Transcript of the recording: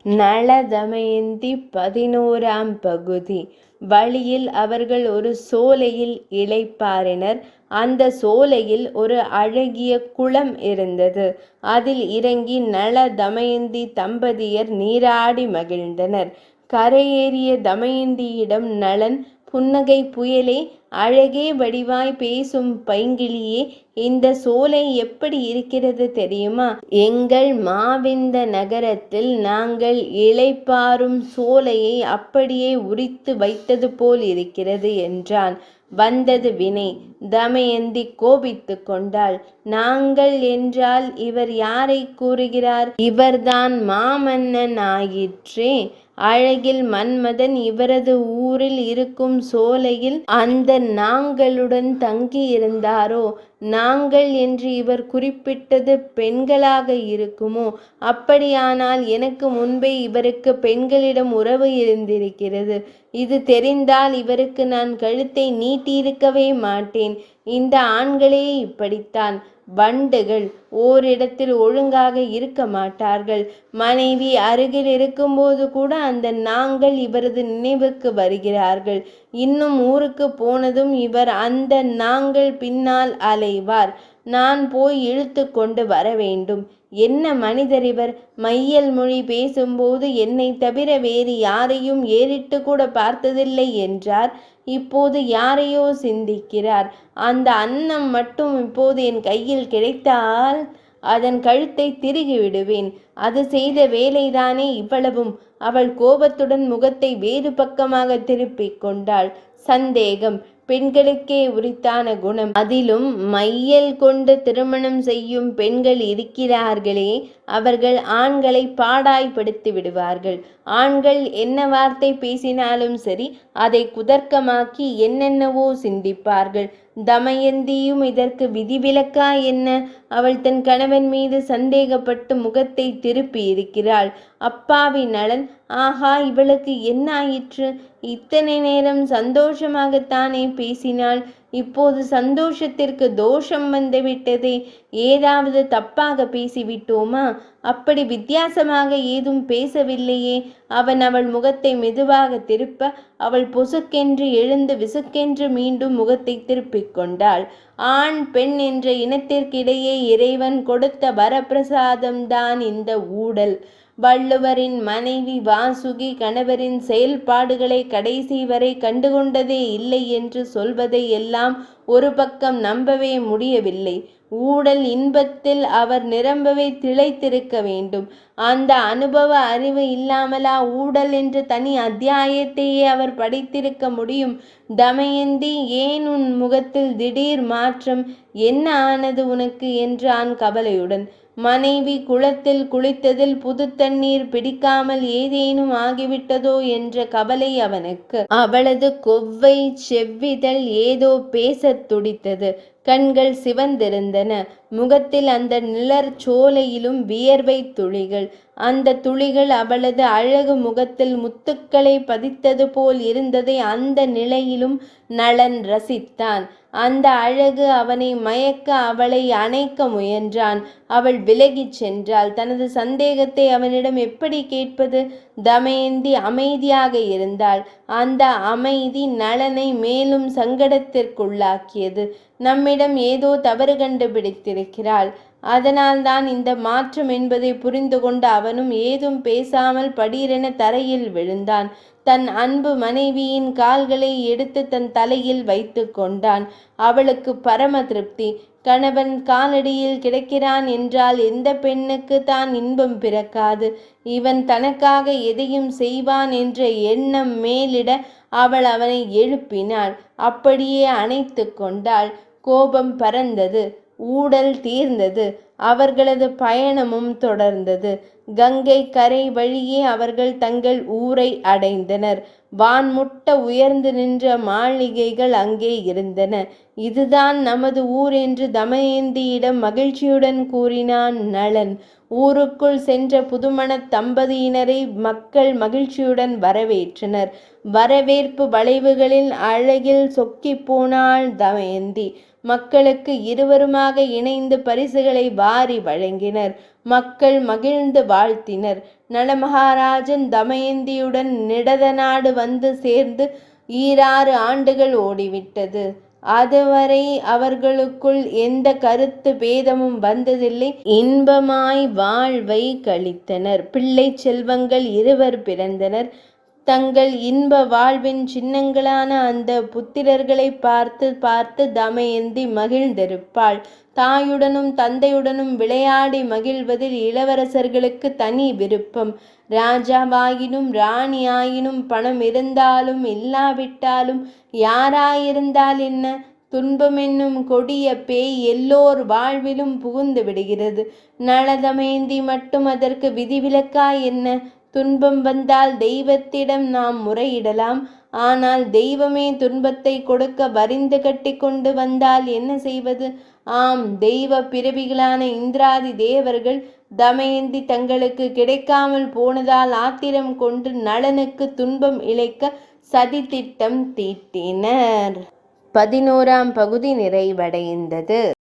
நள தமயந்தி 11ஆம் பகுதி. வழியில் அவர்கள் ஒரு சோலையில் இளைப்பாறினர். அந்த சோலையில் ஒரு அழகிய குளம் இருந்தது. அதில் இறங்கி நள தமயந்தி தம்பதியர் நீராடி மகிழ்ந்தனர். கரையேறிய தமயந்தியிடம் நளன், புன்னகை புயலே, அழகே வடிவாய் பேசும் பைங்கிளியே, இந்த சோலை எப்படி இருக்கிறது தெரியுமா? எங்கள் மாவிந்த நகரத்தில் நாங்கள் இளைப்பாறும் சோலையை அப்படியே உரித்து வைத்தது போல் இருக்கிறது என்றான். வந்தது வினை. தமயந்தி கோபித்து கொண்டாள். நாங்கள் என்றால் இவர் யாரை கூறுகிறார்? இவர்தான் மாமன்னன் ஆயிற்றே. அழகில் மன்மதன் இவரது ஊரில் இருக்கும் சோலையில் அந்த நாங்களுடன் தங்கியிருந்தாரோ? நாங்கள் என்று இவர் குறிப்பிட்டது பெண்களாக இருக்குமோ? அப்படியானால் எனக்கு முன்பே இவருக்கு பெண்களிடம் உறவு இருந்திருக்கிறது. இது தெரிந்தால் இவருக்கு நான் கழுத்தை நீட்டியிருக்கவே மாட்டேன். இந்த ஆண்களே இப்படித்தான். வண்டுகள் ஓரிடத்தில் ஒழுங்காக இருக்க மாட்டார்கள். மனைவி அருகில் இருக்கும்போது கூட அந்த நாங்கள் இவரது நினைவுக்கு வருகிறார்கள். இன்னும் ஊருக்கு போனதும் இவர் அந்த நாங்கள் பின்னால் அலைவார். நான் போய் இழுத்து கொண்டு வர வேண்டும். என்ன மனிதர் இவர்! மையல் மொழி பேசும்போது என்னை தவிர வேறு யாரையும் ஏறிட்டு கூட பார்த்ததில்லை என்றார். இப்போது யாரையோ சிந்திக்கிறார். அந்த அன்னம் மட்டும் இப்போது என் கையில் கிடைத்தால் அதன் கழுத்தை திருகி விடுவேன். அது செய்த வேலைதானே இவ்வளவும். அவள் கோபத்துடன் முகத்தை வேறு பக்கமாக திருப்பிக் கொண்டாள். சந்தேகம் பெண்களுக்கே உரித்தான குணம். அதிலும் மையல் கொண்டு திருமணம் செய்யும் பெண்கள் இருக்கிறார்களே, அவர்கள் ஆண்களை பாடாய்படுத்தி விடுவார்கள். ஆண்கள் என்ன வார்த்தை பேசினாலும் சரி, அதை குதர்க்கமாக்கி என்னென்னவோ சிந்திப்பார்கள். தமயந்தியும் இதற்கு விதிவிலக்கா என்ன? அவள் தன் கணவன் மீது சந்தேகப்பட்டு முகத்தை திருப்பி இருக்கிறாள். அப்பாவி நளன், ஆஹா, இவளுக்கு என்ன ஆயிற்று? இத்தனை நேரம் சந்தோஷமாகத்தானே பேசினாள். இப்போது சந்தோஷத்திற்கு தோஷம் வந்துவிட்டதே. ஏதாவது தப்பாக பேசிவிட்டோமா? அப்படி வித்தியாசமாக ஏதும் பேசவில்லையே. அவள் முகத்தை மெதுவாக திருப்ப அவள் பொசுக்கென்று எழுந்து விசுக்கென்று மீண்டும் முகத்தை திருப்பிக் கொண்டாள். ஆண் பெண் என்ற இனத்திற்கிடையே இறைவன் கொடுத்த வரப்பிரசாதம்தான் இந்த ஊடல். வள்ளுவரின் மனைவி வாசுகி கணவரின் செயல்பாடுகளை கடைசி வரை கண்டுகொண்டதே இல்லை என்று சொல்வதை எல்லாம் ஒரு பக்கம் நம்பவே முடியவில்லை. ஊடல் இன்பத்தில் அவர் நிரம்பவே திளைத்திருக்க வேண்டும். அந்த அனுபவ அறிவு இல்லாமலா ஊடல் என்று தனி அத்தியாயத்தையே அவர் படித்திருக்க முடியும்? தமயந்தி, ஏன் உன் முகத்தில் திடீர் மாற்றம்? என்ன ஆனது உனக்கு என்றான் கவலையுடன். மனைவி குளத்தில் குளித்ததில் புது தண்ணீர் பிடிக்காமல் ஏதேனும் ஆகிவிட்டதோ என்ற கவலை அவனுக்கு. அவளது கொவ்வை செவ்விதழ் ஏதோ பேசத் துடித்தது. கண்கள் சிவந்திருந்தன. முகத்தில் அந்த நிழற் சோலையிலும் வியர்வை துளிகள். அந்த துளிகள் அவளது அழகு முகத்தில் முத்துக்களை பதித்தது போல் இருந்ததை அந்த நிலையிலும் நளன் ரசித்தான். அந்த அழகு அவனை மயக்க அவளை அணைக்க முயன்றான். அவள் விலகிச் சென்றாள். தனது சந்தேகத்தை அவனிடம் எப்படி கேட்பது? தமயந்தி அமைதியாக இருந்தாள். அந்த அமைதி நளனை மேலும் சங்கடத்திற்குள்ளாக்கியது. நம்மிடம் ஏதோ தவறு கண்டுபிடித்திருக்கிறாள். அதனால்தான் இந்த மாற்றம் என்பதை புரிந்து கொண்ட அவனும் ஏதும் பேசாமல் படீரென தரையில் விழுந்தான். தன் அன்பு மனைவியின் கால்களை எடுத்து தன் தலையில் வைத்து கொண்டான். அவளுக்கு பரம திருப்தி. கணவன் காலடியில் கிடக்கிறான் என்றால் எந்த பெண்ணுக்கு தான் இன்பம் பிறக்காது? இவன் தனக்காக எதையும் செய்வான் என்ற எண்ணம் மேலிட அவள் அவனை எழுப்பினாள். அப்படியே அணைத்து கொண்டாள். கோபம் பறந்தது. ஊடல் தீர்ந்தது. அவர்களது பயணமும் தொடர்ந்தது. கங்கை கரை வழியே அவர்கள் தங்கள் ஊரை அடைந்தனர். வான்முட்ட உயர்ந்து நின்ற மாளிகைகள் அங்கே இருந்தன. இதுதான் நமது ஊர் என்று தமயந்தியிடம் மகிழ்ச்சியுடன் கூறினான் நளன். ஊருக்குள் சென்ற புதுமணத் தம்பதியினரை மக்கள் மகிழ்ச்சியுடன் வரவேற்றனர். வரவேற்பு வளைவுகளில் அழகில் சொக்கி போனாள் தமயந்தி. மக்களுக்கு இருவருமாக இணைந்து பரிசுகளை வாரி வழங்கினர். மக்கள் மகிழ்ந்து வாழ்த்தினர். நளமகாராஜன் தமயந்தியுடன் நிடத நாடு வந்து சேர்ந்து 6 ஆண்டுகள் ஓடிவிட்டது. அதுவரை அவர்களுக்குள் எந்த கருத்து பேதமும் வந்ததில்லை. இன்பமாய் வாழ்வை கழித்தனர். பிள்ளை செல்வங்கள் 2 பிறந்தனர். தங்கள் இன்ப வாழ்வின் சின்னங்களான அந்த புத்திரர்களை பார்த்து பார்த்து தமயந்தி மகிழ்ந்திருப்பாள். தாயுடனும் தந்தையுடனும் விளையாடி மகிழ்வதில் இளவரசர்களுக்கு தனி விருப்பம். ராஜாவாயினும் ராணியாயினும் பணம் இருந்தாலும் இல்லாவிட்டாலும் யாராயிருந்தால் என்ன, துன்பம் என்னும் கொடிய பேய் எல்லோர் வாழ்விலும் புகுந்து விடுகிறது. நளதமயந்தி மட்டும் அதற்கு விதிவிலக்கா என்ன? துன்பம் வந்தால் தெய்வத்திடம் நாம் முறையிடலாம். ஆனால் தெய்வமே துன்பத்தை கொடுக்க வரிந்து கட்டி கொண்டு வந்தால் என்ன செய்வது? ஆம், தெய்வ பிறவிகளான இந்திராதி தேவர்கள் தமயந்தி தங்களுக்கு கிடைக்காமல் போனதால் ஆத்திரம் கொண்டு நளனுக்கு துன்பம் இழைக்க சதித்திட்டம் தீட்டினர். 11ஆம் பகுதி நிறைவடைந்தது.